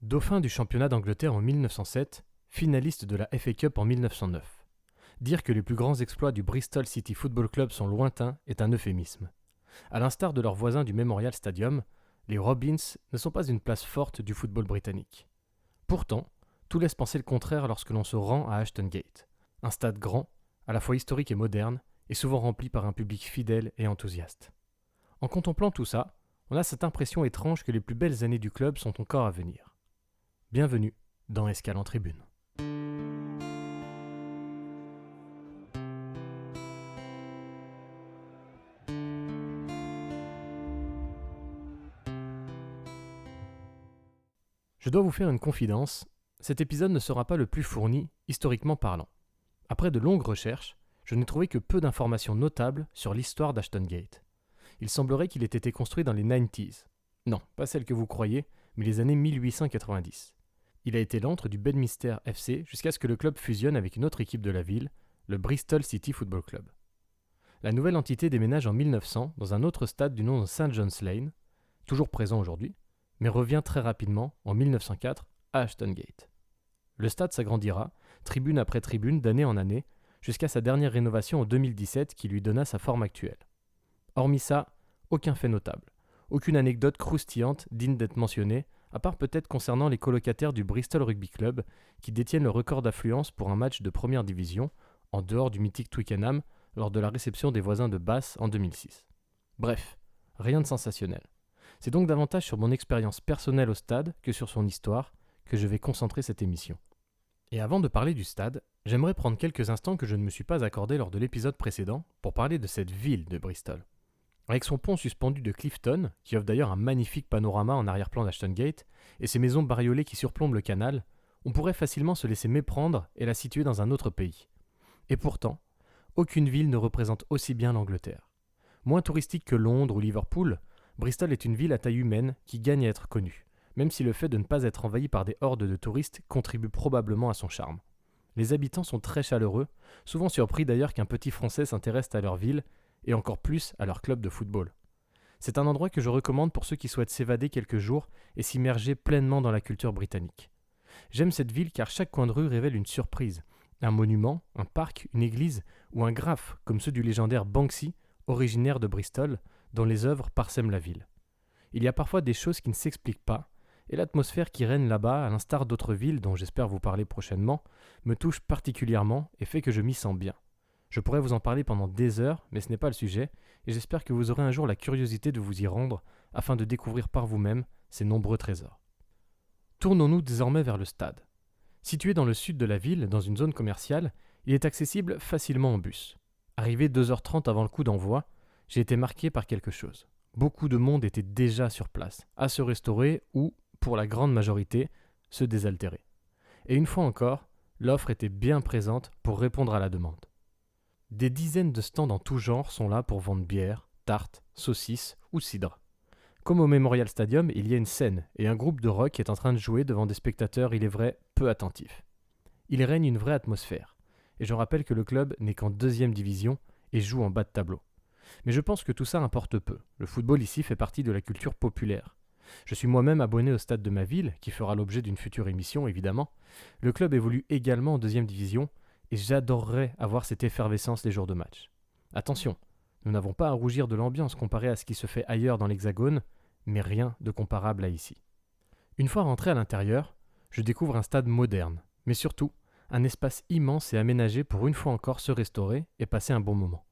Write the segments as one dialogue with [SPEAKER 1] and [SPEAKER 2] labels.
[SPEAKER 1] Dauphin du championnat d'Angleterre en 1907, finaliste de la FA Cup en 1909. Dire que les plus grands exploits du Bristol City Football Club sont lointains est un euphémisme. À l'instar de leurs voisins du Memorial Stadium, les Robins ne sont pas une place forte du football britannique. Pourtant, tout laisse penser le contraire lorsque l'on se rend à Ashton Gate, un stade grand, à la fois historique et moderne, et souvent rempli par un public fidèle et enthousiaste. En contemplant tout ça, on a cette impression étrange que les plus belles années du club sont encore à venir. Bienvenue dans Escale en Tribune. Je dois vous faire une confidence, cet épisode ne sera pas le plus fourni, historiquement parlant. Après de longues recherches, je n'ai trouvé que peu d'informations notables sur l'histoire d'Ashton Gate. Il semblerait qu'il ait été construit dans les 90s. Non, pas celles que vous croyez, mais les années 1890. Il a été l'antre du Bedminster FC jusqu'à ce que le club fusionne avec une autre équipe de la ville, le Bristol City Football Club. La nouvelle entité déménage en 1900 dans un autre stade du nom de St. John's Lane, toujours présent aujourd'hui, mais revient très rapidement, en 1904, à Ashton Gate. Le stade s'agrandira, tribune après tribune, d'année en année, jusqu'à sa dernière rénovation en 2017 qui lui donna sa forme actuelle. Hormis ça, aucun fait notable, aucune anecdote croustillante digne d'être mentionnée, à part peut-être concernant les colocataires du Bristol Rugby Club qui détiennent le record d'affluence pour un match de première division, en dehors du mythique Twickenham, lors de la réception des voisins de Bath en 2006. Bref, rien de sensationnel. C'est donc davantage sur mon expérience personnelle au stade que sur son histoire que je vais concentrer cette émission. Et avant de parler du stade, j'aimerais prendre quelques instants que je ne me suis pas accordé lors de l'épisode précédent pour parler de cette ville de Bristol. Avec son pont suspendu de Clifton, qui offre d'ailleurs un magnifique panorama en arrière-plan d'Ashton Gate, et ses maisons bariolées qui surplombent le canal, on pourrait facilement se laisser méprendre et la situer dans un autre pays. Et pourtant, aucune ville ne représente aussi bien l'Angleterre. Moins touristique que Londres ou Liverpool, Bristol est une ville à taille humaine qui gagne à être connue, même si le fait de ne pas être envahi par des hordes de touristes contribue probablement à son charme. Les habitants sont très chaleureux, souvent surpris d'ailleurs qu'un petit Français s'intéresse à leur ville, et encore plus à leur club de football. C'est un endroit que je recommande pour ceux qui souhaitent s'évader quelques jours et s'immerger pleinement dans la culture britannique. J'aime cette ville car chaque coin de rue révèle une surprise, un monument, un parc, une église ou un graphe comme ceux du légendaire Banksy, originaire de Bristol, dont les œuvres parsèment la ville. Il y a parfois des choses qui ne s'expliquent pas, et l'atmosphère qui règne là-bas, à l'instar d'autres villes dont j'espère vous parler prochainement, me touche particulièrement et fait que je m'y sens bien. Je pourrais vous en parler pendant des heures, mais ce n'est pas le sujet, et j'espère que vous aurez un jour la curiosité de vous y rendre afin de découvrir par vous-même ces nombreux trésors. Tournons-nous désormais vers le stade. Situé dans le sud de la ville, dans une zone commerciale, il est accessible facilement en bus. Arrivé 2h30 avant le coup d'envoi, j'ai été marqué par quelque chose. Beaucoup de monde était déjà sur place, à se restaurer ou, pour la grande majorité, se désaltérer. Et une fois encore, l'offre était bien présente pour répondre à la demande. Des dizaines de stands en tout genre sont là pour vendre bière, tartes, saucisses ou cidre. Comme au Memorial Stadium, il y a une scène et un groupe de rock est en train de jouer devant des spectateurs, il est vrai, peu attentifs. Il règne une vraie atmosphère, et je rappelle que le club n'est qu'en 2e division et joue en bas de tableau. Mais je pense que tout ça importe peu, le football ici fait partie de la culture populaire. Je suis moi-même abonné au stade de ma ville, qui fera l'objet d'une future émission évidemment. Le club évolue également en 2e division, et j'adorerais avoir cette effervescence les jours de match. Attention, nous n'avons pas à rougir de l'ambiance comparée à ce qui se fait ailleurs dans l'Hexagone, mais rien de comparable à ici. Une fois rentré à l'intérieur, je découvre un stade moderne, mais surtout un espace immense et aménagé pour une fois encore se restaurer et passer un bon moment.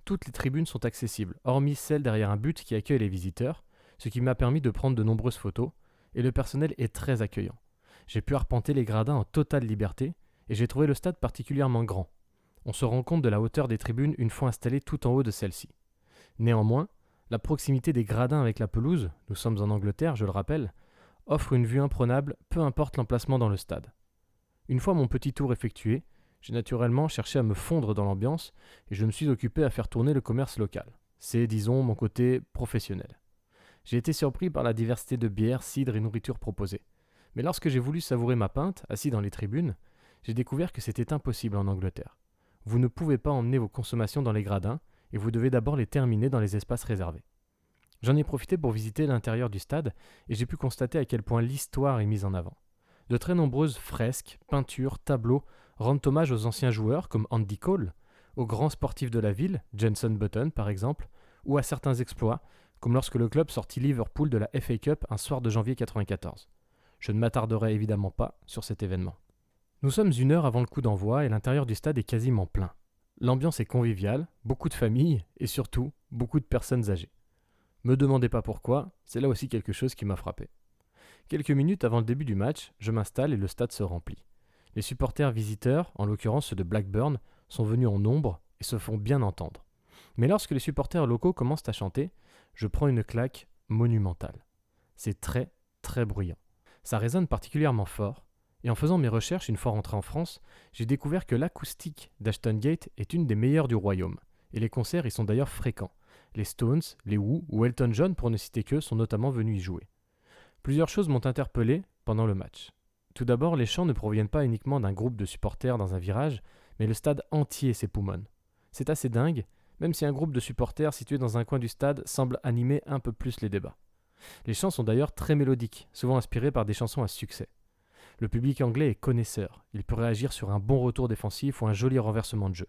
[SPEAKER 1] Toutes les tribunes sont accessibles, hormis celle derrière un but qui accueille les visiteurs, ce qui m'a permis de prendre de nombreuses photos, et le personnel est très accueillant. J'ai pu arpenter les gradins en totale liberté, et j'ai trouvé le stade particulièrement grand. On se rend compte de la hauteur des tribunes une fois installé tout en haut de celle-ci. Néanmoins, la proximité des gradins avec la pelouse, nous sommes en Angleterre, je le rappelle, offre une vue imprenable, peu importe l'emplacement dans le stade. Une fois mon petit tour effectué, j'ai naturellement cherché à me fondre dans l'ambiance et je me suis occupé à faire tourner le commerce local. C'est, disons, mon côté professionnel. J'ai été surpris par la diversité de bières, cidres et nourritures proposées. Mais lorsque j'ai voulu savourer ma pinte, assis dans les tribunes, j'ai découvert que c'était impossible en Angleterre. Vous ne pouvez pas emmener vos consommations dans les gradins et vous devez d'abord les terminer dans les espaces réservés. J'en ai profité pour visiter l'intérieur du stade et j'ai pu constater à quel point l'histoire est mise en avant. De très nombreuses fresques, peintures, tableaux rendent hommage aux anciens joueurs comme Andy Cole, aux grands sportifs de la ville, Jenson Button par exemple, ou à certains exploits, comme lorsque le club sortit Liverpool de la FA Cup un soir de janvier 1994. Je ne m'attarderai évidemment pas sur cet événement. Nous sommes 1 heure avant le coup d'envoi et l'intérieur du stade est quasiment plein. L'ambiance est conviviale, beaucoup de familles et surtout beaucoup de personnes âgées. Me demandez pas pourquoi, c'est là aussi quelque chose qui m'a frappé. Quelques minutes avant le début du match, je m'installe et le stade se remplit. Les supporters visiteurs, en l'occurrence ceux de Blackburn, sont venus en nombre et se font bien entendre. Mais lorsque les supporters locaux commencent à chanter, je prends une claque monumentale. C'est très, très bruyant. Ça résonne particulièrement fort, et en faisant mes recherches une fois rentré en France, j'ai découvert que l'acoustique d'Ashton Gate est une des meilleures du royaume, et les concerts y sont d'ailleurs fréquents. Les Stones, les Who ou Elton John, pour ne citer qu'eux, sont notamment venus y jouer. Plusieurs choses m'ont interpellé pendant le match. Tout d'abord, les chants ne proviennent pas uniquement d'un groupe de supporters dans un virage, mais le stade entier s'époumonne. C'est assez dingue, même si un groupe de supporters situé dans un coin du stade semble animer un peu plus les débats. Les chants sont d'ailleurs très mélodiques, souvent inspirés par des chansons à succès. Le public anglais est connaisseur, il peut réagir sur un bon retour défensif ou un joli renversement de jeu.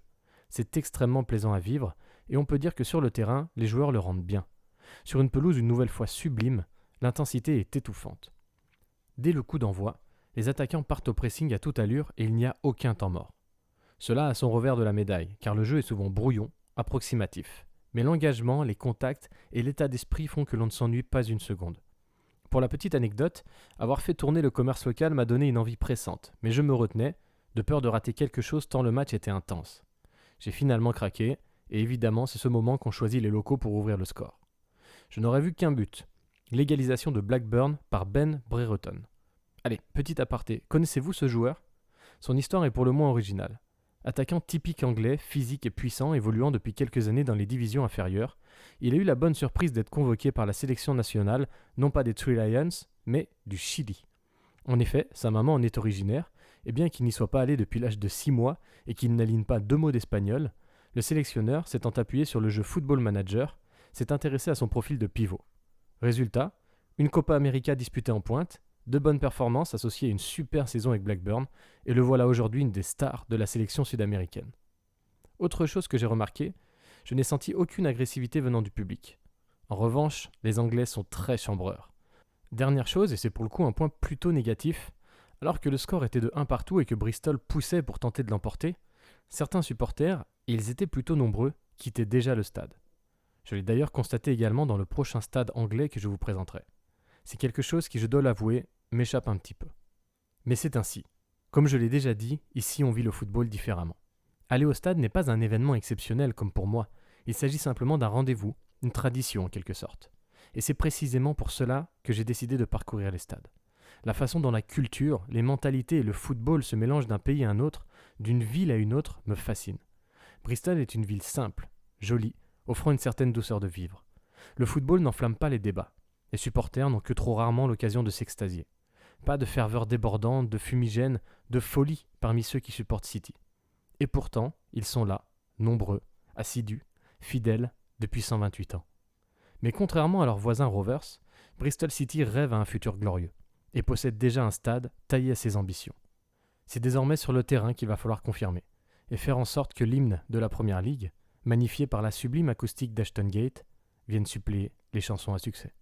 [SPEAKER 1] C'est extrêmement plaisant à vivre, et on peut dire que sur le terrain, les joueurs le rendent bien. Sur une pelouse une nouvelle fois sublime, l'intensité est étouffante. Dès le coup d'envoi, les attaquants partent au pressing à toute allure et il n'y a aucun temps mort. Cela a son revers de la médaille, car le jeu est souvent brouillon, approximatif. Mais l'engagement, les contacts et l'état d'esprit font que l'on ne s'ennuie pas une seconde. Pour la petite anecdote, avoir fait tourner le commerce local m'a donné une envie pressante, mais je me retenais, de peur de rater quelque chose tant le match était intense. J'ai finalement craqué, et évidemment c'est ce moment qu'ont choisi les locaux pour ouvrir le score. Je n'aurais vu qu'un but, l'égalisation de Blackburn par Ben Brereton. Allez, petit aparté, connaissez-vous ce joueur ? Son histoire est pour le moins originale. Attaquant typique anglais, physique et puissant, évoluant depuis quelques années dans les divisions inférieures, il a eu la bonne surprise d'être convoqué par la sélection nationale, non pas des Three Lions, mais du Chili. En effet, sa maman en est originaire, et bien qu'il n'y soit pas allé depuis l'âge de 6 mois et qu'il n'aligne pas 2 mots d'espagnol, le sélectionneur, s'étant appuyé sur le jeu Football Manager, s'est intéressé à son profil de pivot. Résultat, une Copa América disputée en pointe, de bonnes performances associées à une super saison avec Blackburn, et le voilà aujourd'hui une des stars de la sélection sud-américaine. Autre chose que j'ai remarqué, je n'ai senti aucune agressivité venant du public. En revanche, les Anglais sont très chambreurs. Dernière chose, et c'est pour le coup un point plutôt négatif, alors que le score était de 1 partout et que Bristol poussait pour tenter de l'emporter, certains supporters, et ils étaient plutôt nombreux, quittaient déjà le stade. Je l'ai d'ailleurs constaté également dans le prochain stade anglais que je vous présenterai. C'est quelque chose qui, je dois l'avouer, m'échappe un petit peu. Mais c'est ainsi. Comme je l'ai déjà dit, ici on vit le football différemment. Aller au stade n'est pas un événement exceptionnel comme pour moi, il s'agit simplement d'un rendez-vous, une tradition en quelque sorte. Et c'est précisément pour cela que j'ai décidé de parcourir les stades. La façon dont la culture, les mentalités et le football se mélangent d'un pays à un autre, d'une ville à une autre, me fascine. Bristol est une ville simple, jolie, offrant une certaine douceur de vivre. Le football n'enflamme pas les débats. Les supporters n'ont que trop rarement l'occasion de s'extasier. Pas de ferveur débordante, de fumigène, de folie parmi ceux qui supportent City. Et pourtant, ils sont là, nombreux, assidus, fidèles, depuis 128 ans. Mais contrairement à leurs voisins Rovers, Bristol City rêve à un futur glorieux, et possède déjà un stade taillé à ses ambitions. C'est désormais sur le terrain qu'il va falloir confirmer, et faire en sorte que l'hymne de la Première Ligue, magnifié par la sublime acoustique d'Ashton Gate, vienne suppléer les chansons à succès.